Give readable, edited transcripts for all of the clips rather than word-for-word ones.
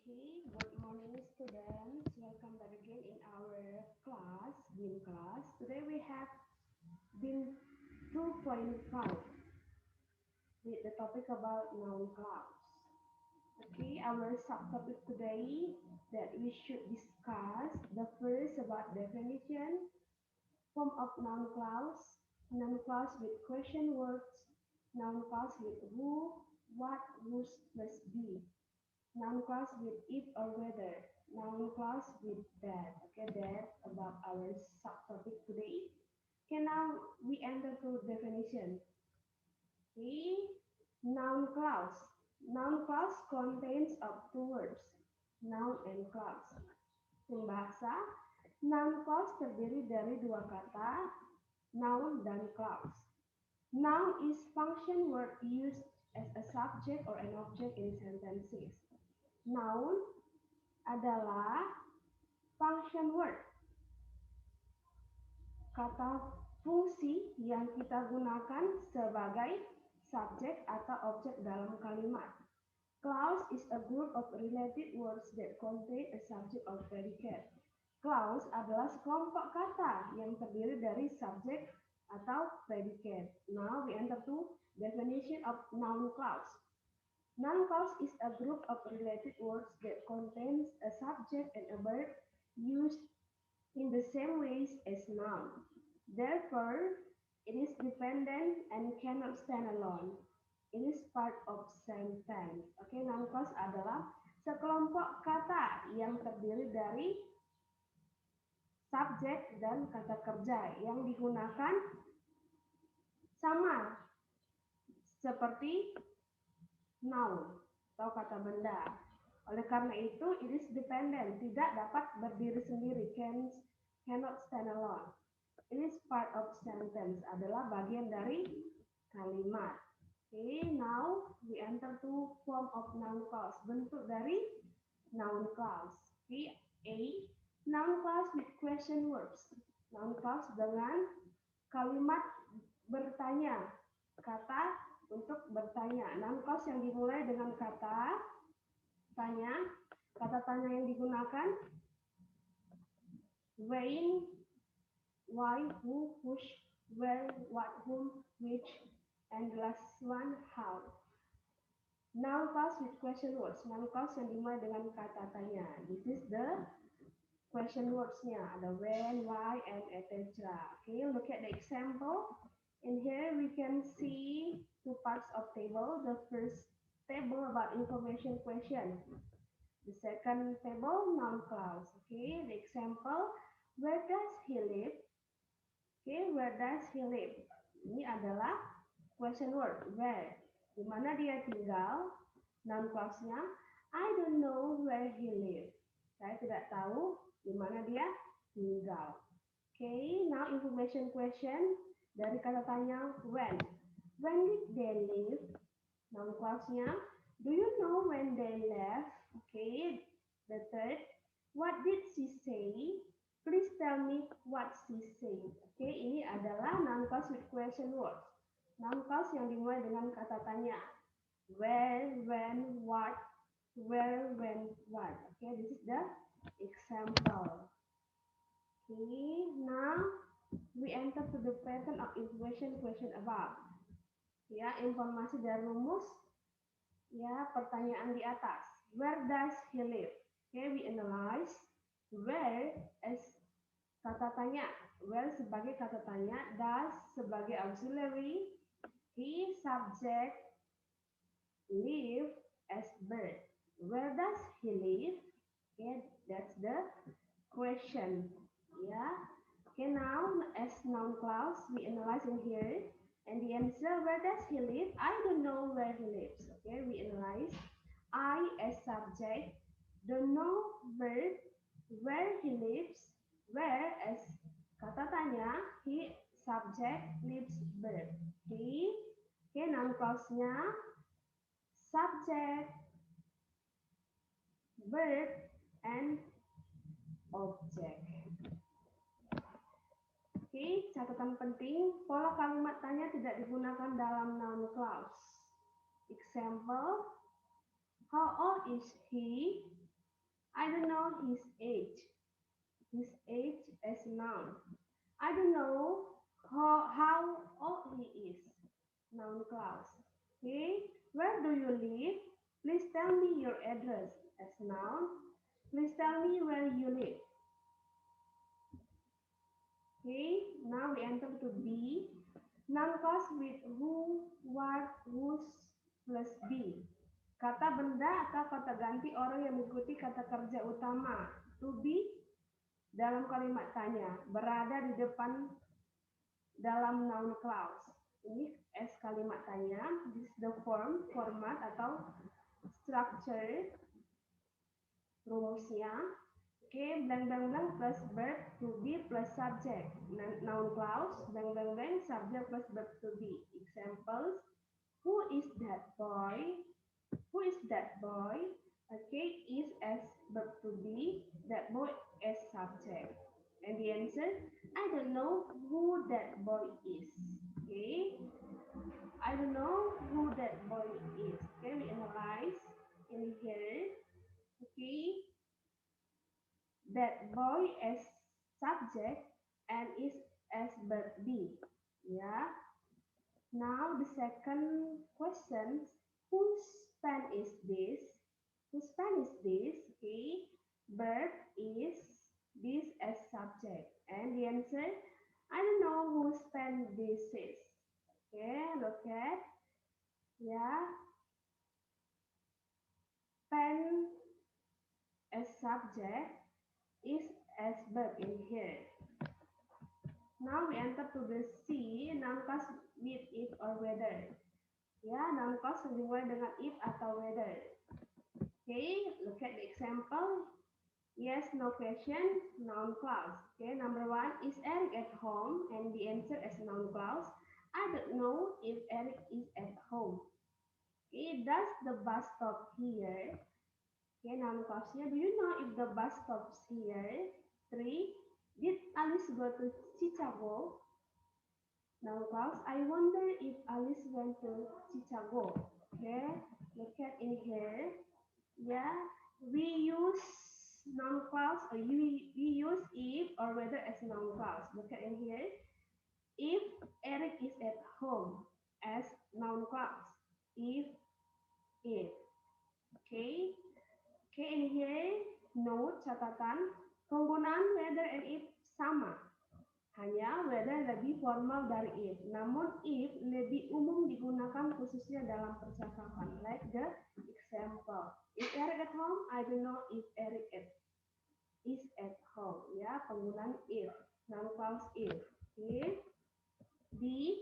Okay, good morning students. Welcome back again in our class, BIM class. Today we have BIM 2.5 with the topic about noun clouds. Okay, our subtopic today that we should discuss the first about definition, form of noun clouds with question words, noun clouds with who, what, whose plus be. Noun clause with if or whether. Noun clause with that. Okay, that about our subtopic today. Okay, now we enter to definition. Okay, noun clause. Noun clause contains of two words, noun and clause. In bahasa, noun clause terdiri dari dua kata, noun dan clause. Noun is function word used as a subject or an object in sentences. Noun adalah function word, kata fungsi yang kita gunakan sebagai subjek atau objek dalam kalimat. Clause is a group of related words that contain a subject or predicate. Clause adalah sekelompok kata yang terdiri dari subjek atau predicate. Now we enter to definition of noun clause. Noun clause is a group of related words that contains a subject and a verb used in the same ways as noun. Therefore, it is dependent and cannot stand alone. It is part of sentence. Oke, noun clause adalah sekelompok kata yang terdiri dari subjek dan kata kerja yang digunakan sama seperti noun atau kata benda. Oleh karena itu, it is dependent, tidak dapat berdiri sendiri, cannot stand alone. It is part of sentence, adalah bagian dari kalimat. Okay, now we enter to form of noun clause, bentuk dari noun clause. Okay, A, noun clause with question words. Noun clause dengan kalimat bertanya, kata untuk bertanya. Noun clause yang dimulai dengan kata tanya, kata tanya yang digunakan when, why, who, which, where, what, whom, which, and the last one, how. Noun clause with question words. Noun clause yang dimulai dengan kata tanya. This is the question words-nya. Ada when, why, and etc. Okay, look at the example. In here we can see two parts of table. The first table about information question. The second table, noun clause. Okay, the example, where does he live? Okay, where does he live? Ini adalah question word, where. Di mana dia tinggal? Noun clause-nya, I don't know where he live. Saya tidak tahu di mana dia tinggal. Okay, now information question dari kata tanya when. When did they leave? Noun clause-nya, do you know when they left? Okay, the third, what did she say? Please tell me what she said. Okay, ini adalah noun clause with question words. Noun clause yang dimulai dengan kata tanya. Where, when, what, where, when, what. Okay, this is the example. Okay, now we enter to the pattern of information question above. Ya, informasi dari rumus. Ya, pertanyaan di atas. Where does he live? Okay, we analyze where as kata tanya. Where sebagai kata tanya, does sebagai auxiliary, he subject, live as verb. Where does he live? Okay, that's the question. Yeah. Okay, now as noun clause, we analyze in here. And the answer, where does he live? I don't know where he lives. Okay, we analyze. I as subject, don't know verb, where he lives, where as kata tanya, he subject, lives verb. Okay, okay, noun clause-nya subject, verb, and object. Oke, catatan penting, pola kalimat tanya tidak digunakan dalam noun clause. Example, how old is he? I don't know his age. His age as noun. I don't know how old he is. Noun clause. Okay, where do you live? Please tell me your address as noun. Please tell me where you live. Okay, now we enter to B. Noun clause with who, what, whose plus be. Kata benda atau kata ganti orang yang mengikuti kata kerja utama. To be dalam kalimat tanya. Berada di depan dalam noun clause. Ini as kalimat tanya. This is the form, format atau structure rumusnya. Oke, blank blank blank plus verb to be plus subject. Noun clause, blank blank blank, subject plus verb to be. Examples, who is that boy? Who is that boy? Okay, is as verb to be, that boy as subject. And the answer, I don't know who that boy is. Okay, I don't know who that boy is. Okay, we analyze in here. Okay, that boy as subject and is as verb be. Yeah. Now the second question, whose pen is this? Whose pen is this? Okay. Verb is this as subject. And the answer, I don't know whose pen this is. Okay, look at. Yeah. Pen as subject is as verb in here. Now we enter to the C, noun clause with if or whether. Ya, noun clause dimulai dengan if atau whether. Okay, look at the example. Yes, no question, noun clause. Okay, number one, is Eric at home? And the answer is noun clause. I don't know if Eric is at home. Okay, does the bus stop here? Okay, noun clause-nya, do you know if the bus stops here? 3. Did Alice go to Chicago? Noun clause, I wonder if Alice went to Chicago. Okay, look at in here. Yeah, we use noun clause or we use if or whether as noun clause. Look at in here. If Eric is at home as noun clause. If. Okay. Okay, in here, note, catatan, penggunaan whether and if sama. Hanya whether lebih formal dari if. Namun if lebih umum digunakan khususnya dalam percakapan. Like the example. Is Eric at home? I don't know if Eric is at home. Ya, penggunaan if. Noun clause if. Okay. B.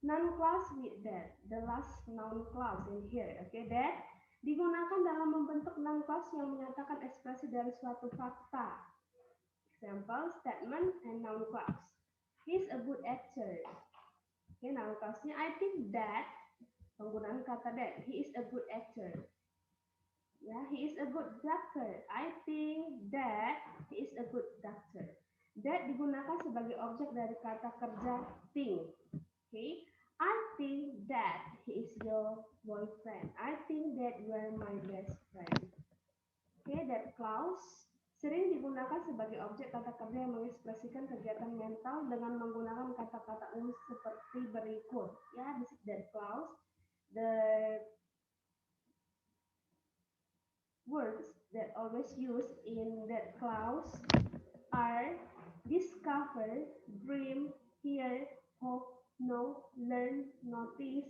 Noun clause with that. The last noun clause in here. Okay, that digunakan dalam membentuk noun clause yang menyatakan ekspresi dari suatu fakta. Example, statement, and noun clause. He's a good actor. Okay, noun clause-nya, I think that, penggunaan kata that, he is a good actor. Ya, he is a good doctor. I think that he is a good doctor. That digunakan sebagai objek dari kata kerja think. Okay, I think that he is your boyfriend. I think that you are my best friend. Okay, that clause sering digunakan sebagai objek kata kerja yang mengekspresikan kegiatan mental dengan menggunakan kata-kata umum seperti berikut. Ya, this is that clause. The words that always used in that clause are discover, dream, hear, hope, know, learn, notice,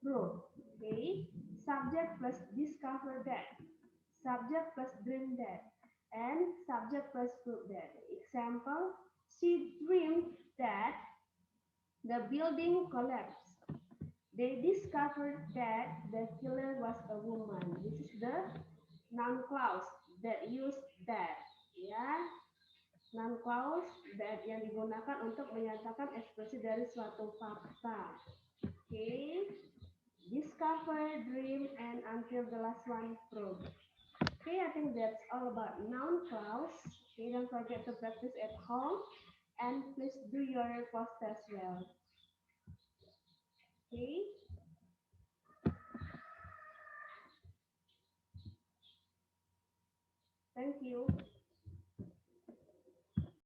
prove. Okay, subject plus discover that. Subject plus dream that, and subject plus prove that. Example, she dreamed that the building collapsed. They discovered that the killer was a woman. This is the noun clause that use that. Ya, noun clause that yang digunakan untuk menyatakan ekspresi dari suatu fakta. Okay, discover, dream, and until the last one, prove. Okay, I think that's all about noun clause. Okay, don't forget to practice at home and please do your post as well. Okay. Thank you.